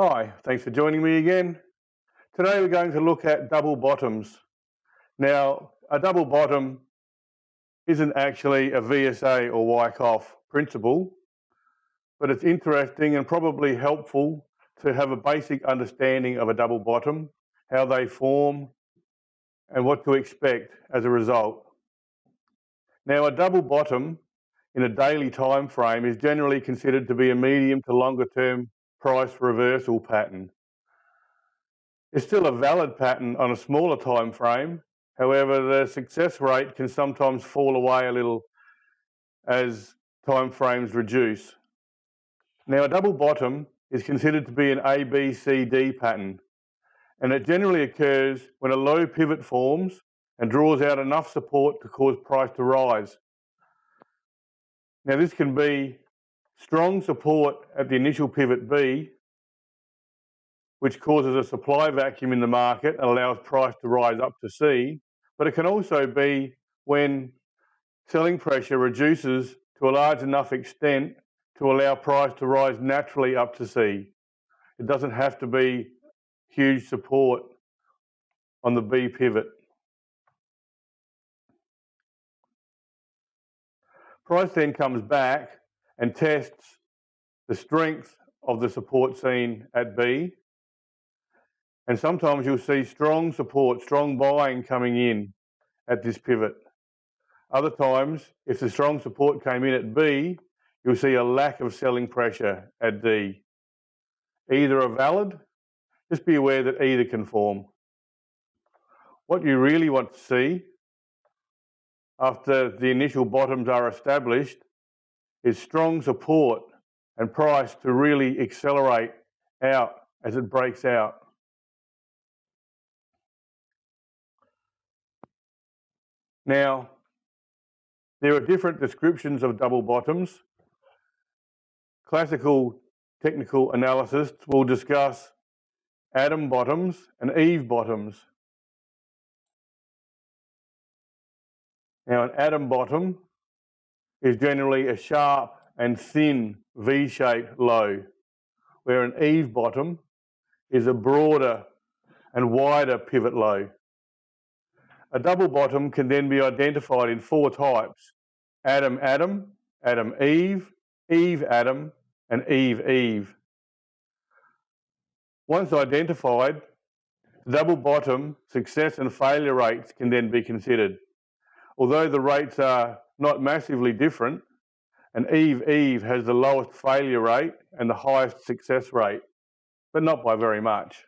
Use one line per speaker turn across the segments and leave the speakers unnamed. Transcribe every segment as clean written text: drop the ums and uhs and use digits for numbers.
Hi, thanks for joining me again. Today we're going to look at double bottoms. Now, a double bottom isn't actually a VSA or Wyckoff principle, but it's interesting and probably helpful to have a basic understanding of a double bottom, how they form, and what to expect as a result. Now, a double bottom in a daily time frame is generally considered to be a medium to longer term price reversal pattern. It's still a valid pattern on a smaller time frame. However, the success rate can sometimes fall away a little as time frames reduce. Now, a double bottom is considered to be an ABCD pattern, and it generally occurs when a low pivot forms and draws out enough support to cause price to rise. Now, this can be strong support at the initial pivot B, which causes a supply vacuum in the market and allows price to rise up to C, but it can also be when selling pressure reduces to a large enough extent to allow price to rise naturally up to C. It doesn't have to be huge support on the B pivot. Price then comes back and tests the strength of the support seen at B, and sometimes you'll see strong support, strong buying coming in at this pivot. Other times, if the strong support came in at B, you'll see a lack of selling pressure at D. Either are valid, just be aware that either can form. What you really want to see after the initial bottoms are established is strong support and price to really accelerate out as it breaks out. Now, there are different descriptions of double bottoms. Classical technical analysts will discuss Adam bottoms and Eve bottoms. Now, an Adam bottom is generally a sharp and thin V-shaped low, where an Eve bottom is a broader and wider pivot low. A double bottom can then be identified in four types: Adam Adam, Adam Eve, Eve Adam, and Eve Eve. Once identified, double bottom success and failure rates can then be considered. Although the rates are not massively different, an Eve Eve has the lowest failure rate and the highest success rate, but not by very much.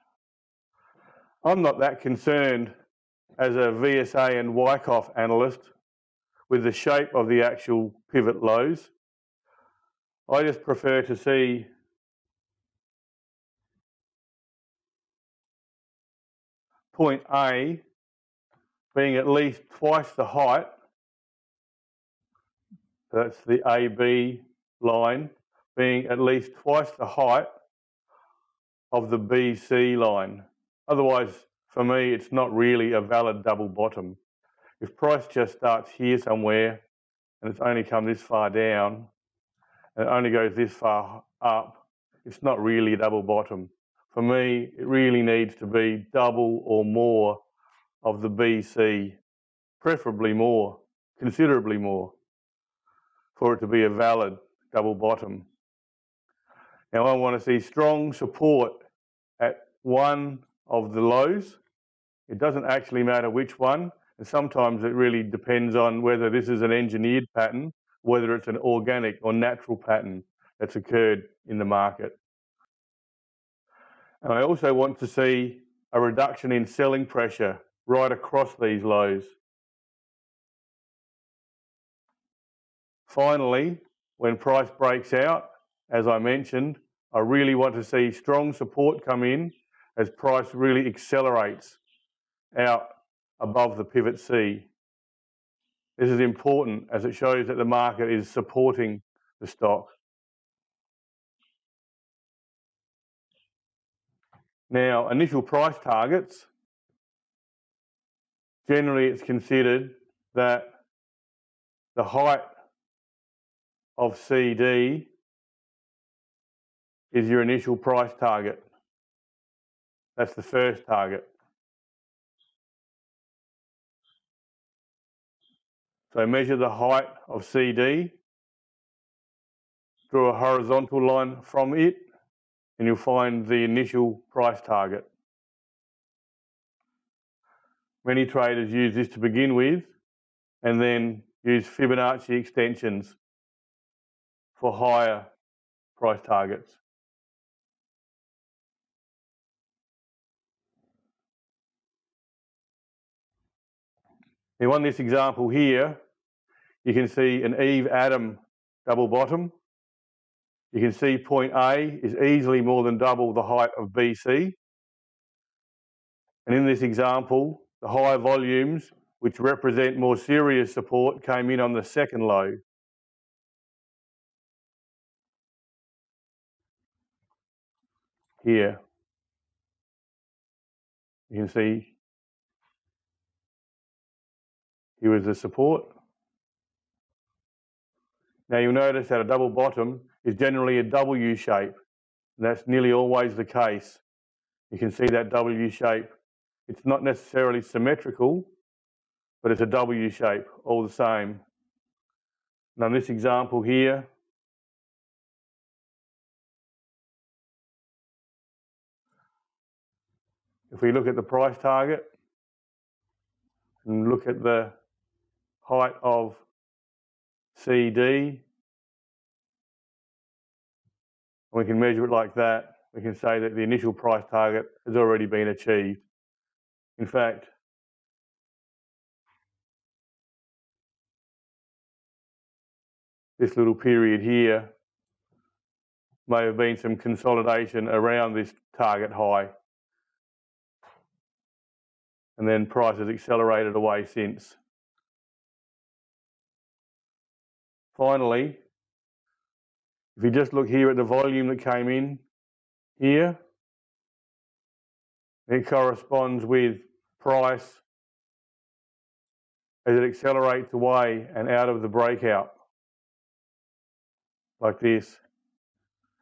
I'm not that concerned as a VSA and Wyckoff analyst with the shape of the actual pivot lows. I just prefer to see point A being at least twice the height, that's the AB line, being at least twice the height of the BC line. Otherwise, for me, it's not really a valid double bottom. If price just starts here somewhere and it's only come this far down and it only goes this far up, it's not really a double bottom. For me, it really needs to be double or more of the BC, preferably more, considerably more, for it to be a valid double bottom. Now, I want to see strong support at one of the lows. It doesn't actually matter which one, and sometimes it really depends on whether this is an engineered pattern, whether it's an organic or natural pattern that's occurred in the market. And I also want to see a reduction in selling pressure right across these lows. Finally, when price breaks out, as I mentioned, I really want to see strong support come in as price really accelerates out above the pivot C. This is important as it shows that the market is supporting the stock. Now, initial price targets, generally it's considered that the height of CD is your initial price target. That's the first target. So measure the height of CD, draw a horizontal line from it, and you'll find the initial price target. Many traders use this to begin with, and then use Fibonacci extensions for higher price targets. Now on this example here, you can see an Eve-Adam double bottom. You can see point A is easily more than double the height of BC. And in this example, the higher volumes, which represent more serious support, came in on the second low. Here. You can see here is the support. Now you'll notice that a double bottom is generally a W shape. And that's nearly always the case. You can see that W shape. It's not necessarily symmetrical, but it's a W shape all the same. Now in this example here, if we look at the price target and look at the height of CD, we can measure it like that. We can say that the initial price target has already been achieved. In fact, this little period here may have been some consolidation around this target high, and then price has accelerated away since. Finally, if you just look here at the volume that came in here, it corresponds with price as it accelerates away and out of the breakout, like this.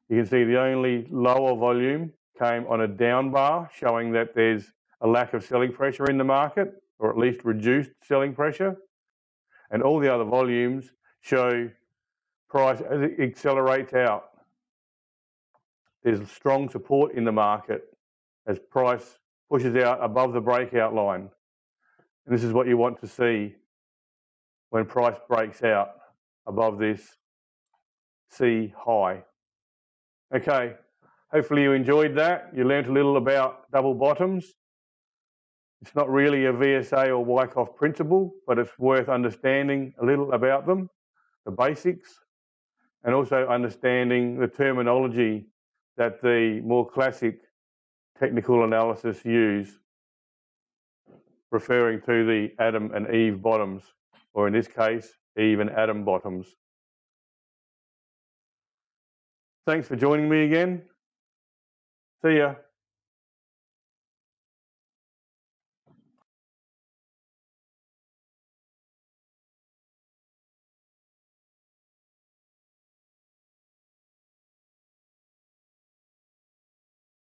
You can see the only lower volume came on a down bar, showing that there's a lack of selling pressure in the market, or at least reduced selling pressure. And all the other volumes show price as it accelerates out. There's strong support in the market as price pushes out above the breakout line. And this is what you want to see when price breaks out above this C high. Okay, hopefully you enjoyed that. You learnt a little about double bottoms. It's not really a VSA or Wyckoff principle, but it's worth understanding a little about them, the basics, and also understanding the terminology that the more classic technical analysis use, referring to the Adam and Eve bottoms, or in this case, Eve and Adam bottoms. Thanks for joining me again. See ya.